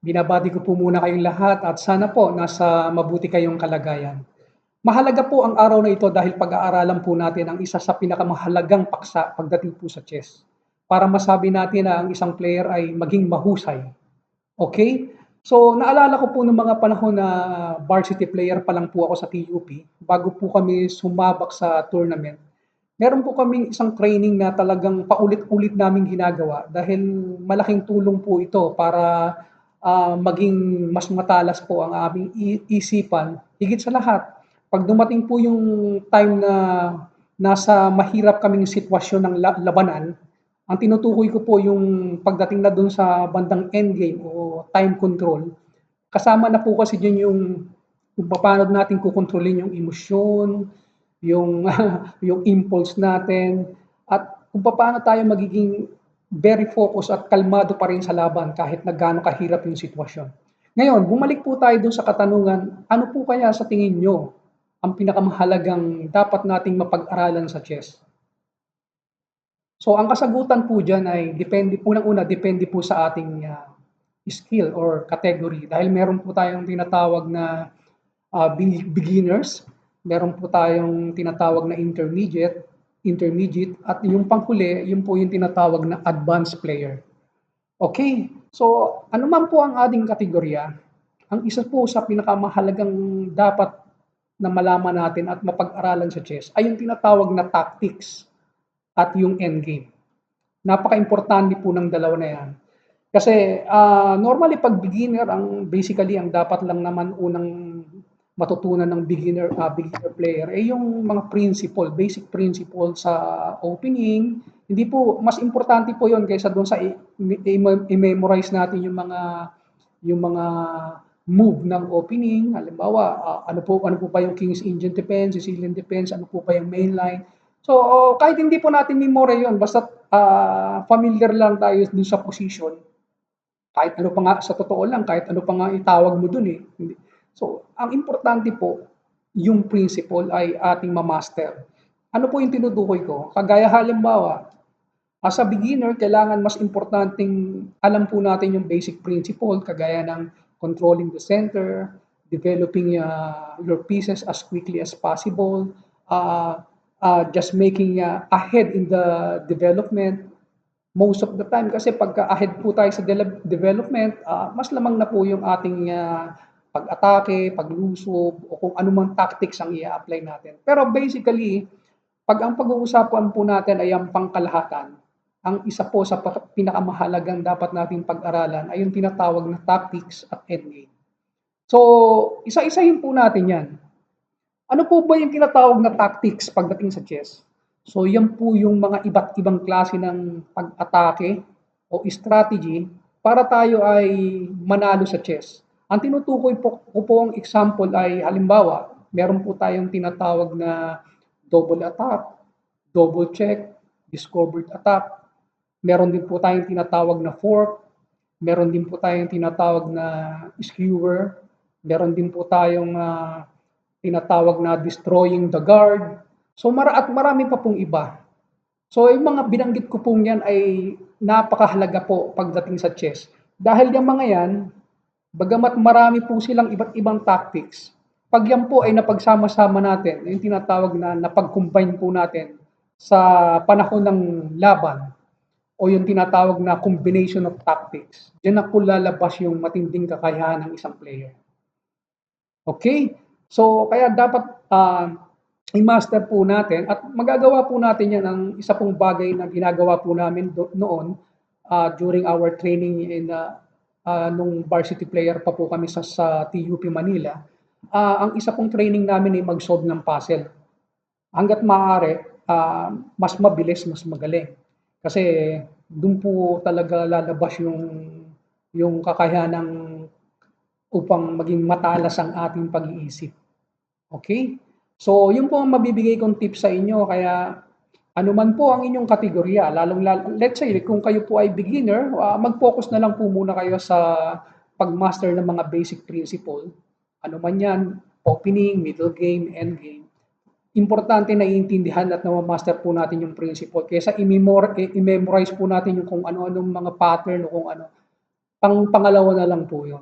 Binabati ko po muna kayong lahat at sana po nasa mabuti kayong kalagayan. Mahalaga po ang araw na ito dahil pag-aaralan po natin ang isa sa pinakamahalagang paksa pagdating po sa chess. Para masabi natin na ang isang player ay maging mahusay. Okay? So, naalala ko po noong mga panahon na varsity player pa lang po ako sa TUP, bago po kami sumabak sa tournament, meron po kaming isang training na talagang paulit-ulit naming ginagawa dahil malaking tulong po ito para maging mas matalas po ang aming isipan. Higit sa lahat, pag dumating po yung time na nasa mahirap kaming sitwasyon ng labanan, ang tinutukoy ko po yung pagdating na dun sa bandang endgame o time control, kasama na po kasi dyan yung kung paano natin kukontrolin yung emosyon, yung yung impulse natin at kung paano tayo magiging very focused at kalmado pa rin sa laban kahit na gaano kahirap yung sitwasyon. Ngayon, bumalik po tayo dun sa katanungan, ano po kaya sa tingin nyo ang pinakamahalagang dapat nating mapag-aralan sa chess? So ang kasagutan po diyan ay depende po unang-una, depende po sa ating skill or category dahil meron po tayong tinatawag na beginners, meron po tayong tinatawag na intermediate at yung panghuli, yun po yung tinatawag na advanced player. Okay, so ano man po ang ating kategorya, ang isa po sa pinakamahalagang dapat na malaman natin at mapag-aralan sa chess ay yung tinatawag na tactics at yung endgame. Napaka-importante po ng dalawa na yan. Kasi normally pag beginner, ang basically ang dapat lang naman unang matutunan ng beginner player ay yung mga basic principle sa opening. Hindi po, mas importante po yon kaysa doon sa i-memorize natin yung mga move ng opening. Halimbawa, ano po ba yung King's Indian Defense, Sicilian Defense, ano po ba yung main line. So, kahit hindi po natin memory yon basta familiar lang tayo dun sa position, kahit ano pa nga, sa totoo lang, kahit ano pa nga itawag mo dun eh. So, ang importante po, yung principle ay ating ma-master. Ano po yung tinutukoy ko? Kagaya halimbawa, as a beginner, kailangan mas importanteng alam po natin yung basic principle, kagaya ng controlling the center, developing your pieces as quickly as possible, uh, just making ahead in the development, most of the time kasi pagka ahead po tayo sa development, mas lamang na po yung ating pag-atake, paglusob, o kung anumang tactics ang i-apply natin. Pero basically, pag ang pag-uusapan po natin ay ang pangkalahatan, ang isa po sa pinakamahalagang dapat nating pag-aralan ay yung tinatawag na tactics at endgame. So, isa-isahin po natin yan. Ano po ba yung tinatawag na tactics pagdating sa chess? So yan po yung mga iba't ibang klase ng pag-atake o strategy para tayo ay manalo sa chess. Ang tinutukoy ko po ang example ay halimbawa, meron po tayong tinatawag na double attack, double check, discovered attack. Meron din po tayong tinatawag na fork, meron din po tayong tinatawag na skewer, meron din po tayong tinatawag na destroying the guard. So at marami pa pong iba. So yung mga binanggit ko pong yan ay napakahalaga po pagdating sa chess. Dahil yung mga yan, bagamat marami po silang iba't ibang tactics, pag yan po ay napagsama-sama natin, yung tinatawag na napag-combine po natin sa panahon ng laban, o yung tinatawag na combination of tactics, diyan na po lalabas yung matinding kakayahan ng isang player. Okay? So, kaya dapat i-master po natin at magagawa po natin yan ang isa pong bagay na ginagawa po namin noon during our training nung varsity player pa po kami sa TUP Manila. Ang isa pong training namin ay mag-solve ng puzzle. Hanggat maaari, mas mabilis, mas magaling. Kasi doon po talaga lalabas yung kakayahan upang maging matalas ang ating pag-iisip. Okay? So, yun po ang mabibigay kong tips sa inyo. Kaya, ano man po ang inyong kategorya, let's say, kung kayo po ay beginner, mag-focus na lang po muna kayo sa pag-master ng mga basic principle. Ano man yan, opening, middle game, end game. Importante na iintindihan at na-master po natin yung principle kaysa i-memorize po natin yung kung ano-anong mga pattern o kung ano. pangalawa na lang po 'yun.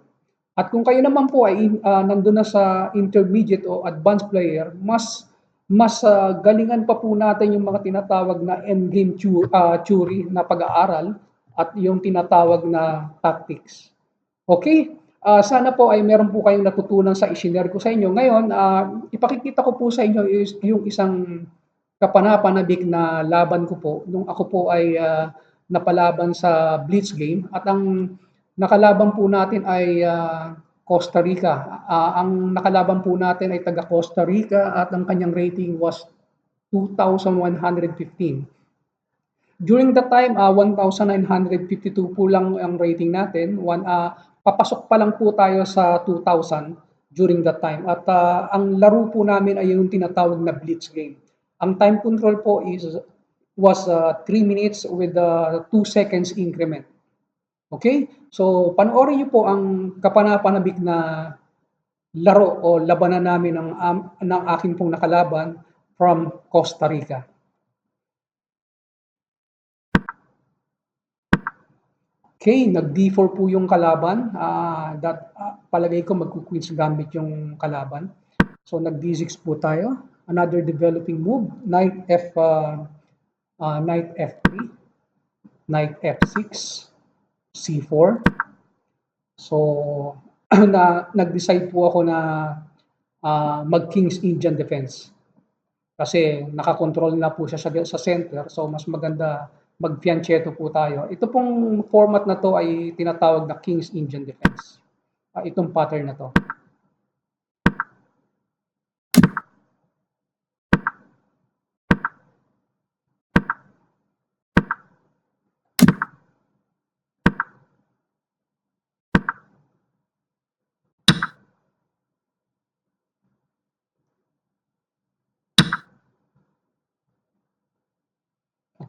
At kung kayo naman po ay nandun na sa intermediate o advanced player, mas galingan pa po natin yung mga tinatawag na endgame theory na pag-aaral at yung tinatawag na tactics. Okay, sana po ay meron po kayong natutunan sa isinare ko sa inyo. Ngayon, ipakikita ko po sa inyo is yung isang kapanapanabik na laban ko po nung ako po ay napalaban sa Blitz game at ang nakalaban po natin ay Costa Rica. Ang nakalaban po natin ay taga Costa Rica at ang kanyang rating was 2,115. During the time, 1,952 po lang ang rating natin. Papasok pa lang po tayo sa 2,000 during that time. At ang laro po namin ay yung tinatawag na blitz game. Ang time control po was 3 minutes with 2 seconds increment. Okay? So, panoorin niyo po ang kapanapanabik na laro o labanan namin ng aking pong nakalaban from Costa Rica. Okay, nag-D4 po yung kalaban. Palagay ko magku-queen's gambit yung kalaban. So nag-D6 po tayo. Another developing move, knight F3, knight F6, C4. So nag-decide po ako na mag-King's Indian defense. Kasi nakakontrol na po siya sa center, so mas maganda mag-fianchetto po tayo. Ito pong format na to ay tinatawag na King's Indian Defense. Itong pattern na to.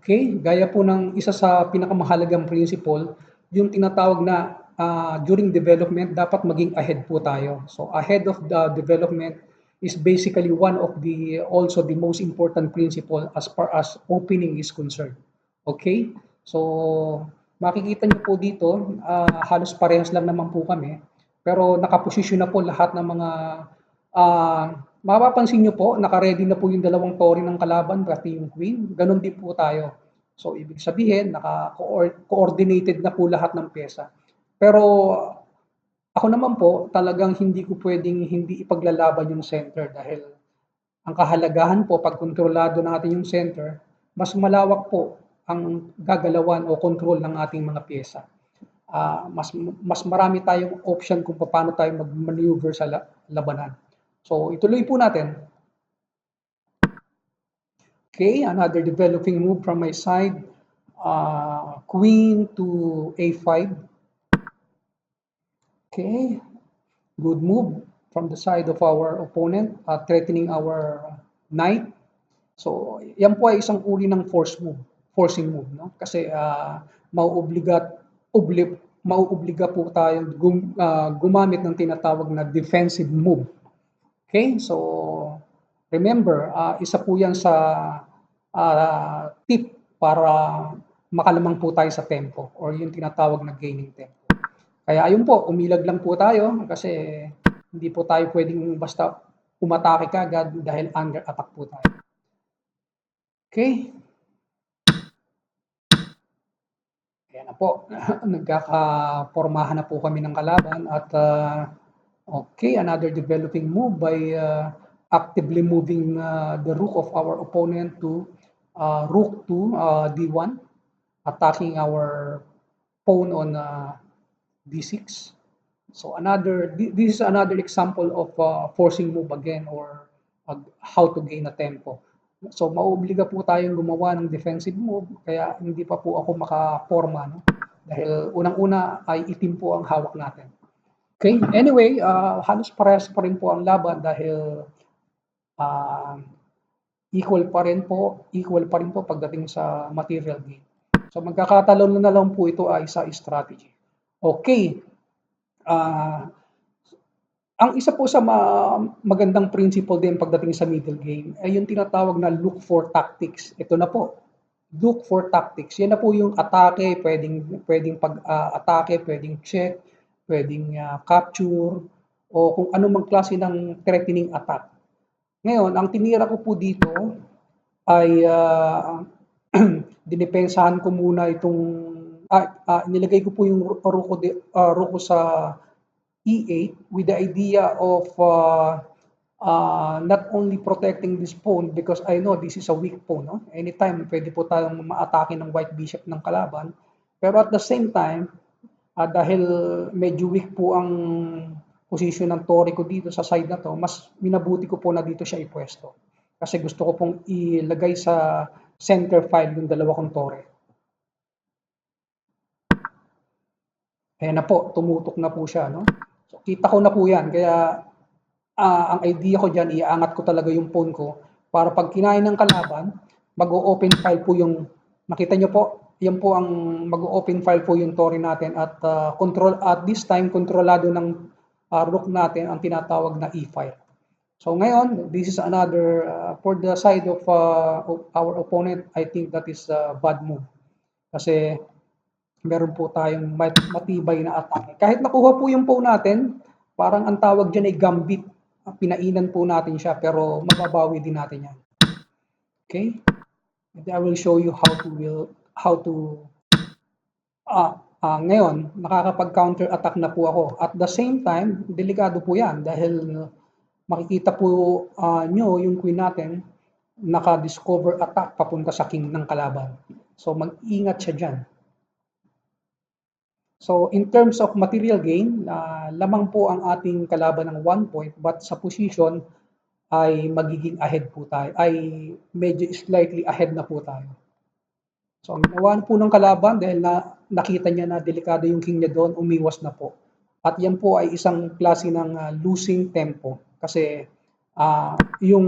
Okay, gaya po ng isa sa pinakamahalagang principle, yung tinatawag na during development, dapat maging ahead po tayo. So ahead of the development is basically one of also the most important principle as far as opening is concerned. Okay? So makikita niyo po dito, halos parehas lang naman po kami, pero nakaposisyon na po lahat ng mga mapapansin niyo po, naka-ready na po yung dalawang tori ng kalaban, pati yung queen. Ganon din po tayo. So, ibig sabihin, naka-coordinated na po lahat ng pyesa. Pero, ako naman po, talagang hindi ko pwedeng hindi ipaglalaban yung center dahil ang kahalagahan po, pag kontrolado natin yung center, mas malawak po ang gagalawan o control ng ating mga pyesa. Mas marami tayong option kung paano tayo mag-maneuver sa labanan. So, ituloy po natin. Okay, another developing move from my side. Queen to A5. Okay, good move from the side of our opponent, threatening our knight. So, yan po ay isang uri ng forcing move, no? Kasi mauobliga po tayong gumamit ng tinatawag na defensive move. Okay, so remember, isa po yan sa tip para makalamang po tayo sa tempo or yung tinatawag na gaining tempo. Kaya ayun po, umilag lang po tayo kasi hindi po tayo pwedeng basta umatake kagad dahil under attack po tayo. Okay. Ayan na po, nagkakapormahan na po kami ng kalaban at okay, another developing move by actively moving the rook of our opponent to rook to d1, attacking our pawn on d6. So this is another example of forcing move again or how to gain a tempo. So mauobliga po tayong gumawa ng defensive move kaya hindi pa po ako makaporma, no? Dahil unang-una ay itim po ang hawak natin. Okay, anyway, halos parehas pa rin po ang laban dahil equal pa rin po pagdating sa material gain. So magkakatalon na lang po ito ay sa strategy. Okay. Ang isa po sa magandang principle din pagdating sa middle game ay yung tinatawag na look for tactics. Ito na po. look for tactics. Yan na po yung atake, pwedeng pag-atake, pwedeng check, pwedeng capture, o kung anumang klase ng threatening attack. Ngayon, ang tinira ko po dito ay dinepensahan ko muna itong nilagay ko po yung ruko sa E8 with the idea of not only protecting this pawn because I know this is a weak pawn. No? Anytime, pwede po tayong ma-atake ng white bishop ng kalaban. Pero at the same time, dahil medyo weak po ang position ng tore ko dito sa side na to, mas minabuti ko po na dito siya ipwesto. Kasi gusto ko pong ilagay sa center file yung dalawa kong tore. Ayan na po, tumutok na po siya. No? So, kita ko na po yan. Kaya ang idea ko dyan, iaangat ko talaga yung pawn ko para pag kinain ng kalaban, mag-open file po yung, nakita nyo po, yan po ang mag-open file po yung tore natin at at this time, kontrolado ng rook natin ang tinatawag na e-file. So ngayon, this is another, for the side of our opponent, I think that is a bad move. Kasi meron po tayong matibay na atake. Kahit nakuha po yung pawn natin, parang ang tawag dyan ay gambit. Pinainan po natin siya pero mababawi din natin yan. Okay? And I will show you how to ngayon, nakakapag-counter attack na po ako. At the same time, delikado po yan dahil makikita po nyo yung queen natin naka-discover attack papunta sa king ng kalaban. So mag-ingat siya dyan. So in terms of material gain, lamang po ang ating kalaban ng 1 point but sa position ay magiging ahead po tayo, ay medyo slightly ahead na po tayo. So ang ginawa po ng kalaban dahil nakita niya na delikado yung king niya doon, umiwas na po. At yan po ay isang klase ng losing tempo kasi yung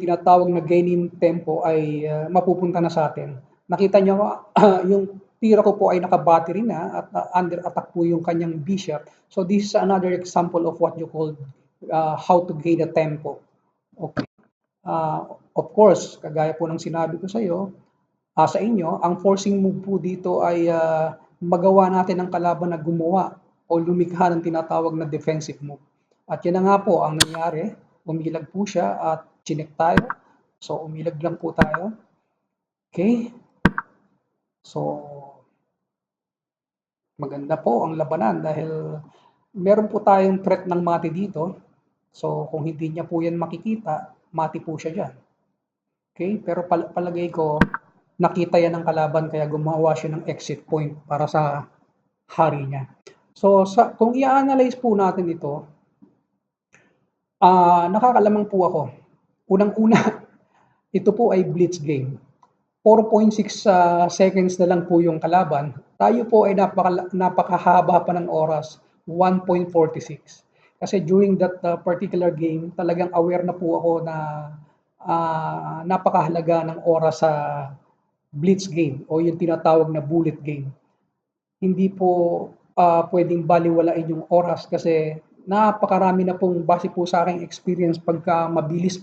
tinatawag na gaining tempo ay mapupunta na sa atin. Nakita niyo yung tira ko po ay naka-battery na at under attack po yung kanyang bishop. So this is another example of what you call how to gain a tempo. Okay. Of course, kagaya po ng sinabi ko sa inyo, ang forcing move po dito ay magawa natin ang kalaban na gumawa o lumikha ng tinatawag na defensive move. At yan na nga po ang nangyari. Umilag po siya at chinek tayo. So umilag lang po tayo. Okay. So maganda po ang labanan dahil meron po tayong threat ng mati dito. So kung hindi niya po yan makikita, mati po siya dyan. Okay, pero palagay ko, nakita yan ng kalaban kaya gumawa siya ng exit point para sa hari niya. So kung i-analyze po natin ito, nakakalamang po ako. Unang-una, ito po ay blitz game. 4.6 seconds na lang po yung kalaban. Tayo po ay napakahaba pa ng oras, 1.46. Kasi during that particular game, talagang aware na po ako na napakahalaga ng oras sa blitz game o yung tinatawag na bullet game. Hindi po pwedeng baliwalain yung oras kasi napakarami na pong base po sa aking experience pagka mabilis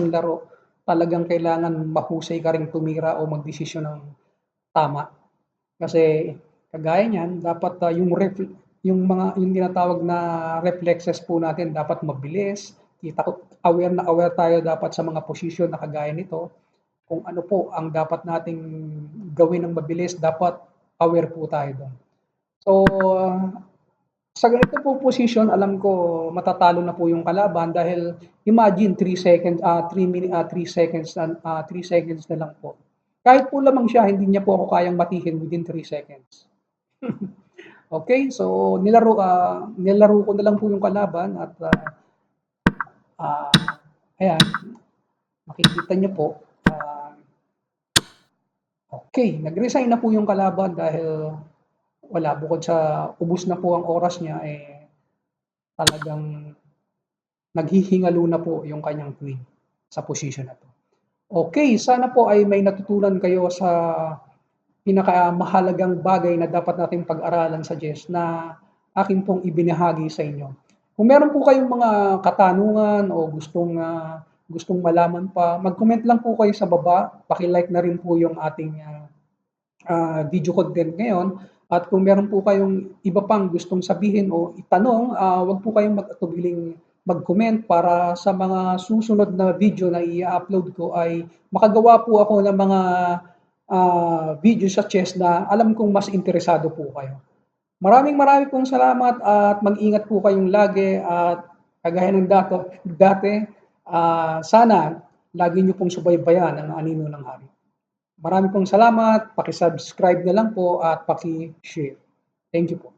ang laro, talagang kailangan mahusay ka ring tumira o magdesisyon ng tama. Kasi kagaya niyan, dapat yung tinatawag na reflexes po natin dapat mabilis. Aware tayo dapat sa mga posisyon na kagaya nito. Kung ano po ang dapat nating gawin ng mabilis, dapat aware po tayo doon. So, sa ganito po position, alam ko matatalo na po yung kalaban dahil imagine 3 seconds, 3 seconds na lang po. Kahit po lamang siya, hindi niya po ako kayang matihin within 3 seconds. Okay, so nilaro ko na lang po yung kalaban at ayan, makikita niyo po. Okay, nag-resign na po yung kalaban dahil wala, bukod sa ubos na po ang oras niya, talagang naghihingalo na po yung kanyang queen sa position na to. Okay, sana po ay may natutunan kayo sa pinakamahalagang bagay na dapat nating pag-aralan sa chess na akin pong ibinahagi sa inyo. Kung meron po kayong mga katanungan o gustong gustong malaman pa, mag-comment lang po kayo sa baba, paki-like na rin po yung ating video content ngayon. At kung meron po kayong iba pang gustong sabihin o itanong, wag po kayong mag-atubiling mag-comment para sa mga susunod na video na i-upload ko ay makagawa po ako ng mga video sa chess na alam kong mas interesado po kayo. Maraming marami pong salamat at mag-ingat po kayong lagi at kagaya ng dati, sana lagi niyo pong subaybayan ang anino ng hari. Marami pong salamat, paki-subscribe na lang po at paki-share. Thank you po.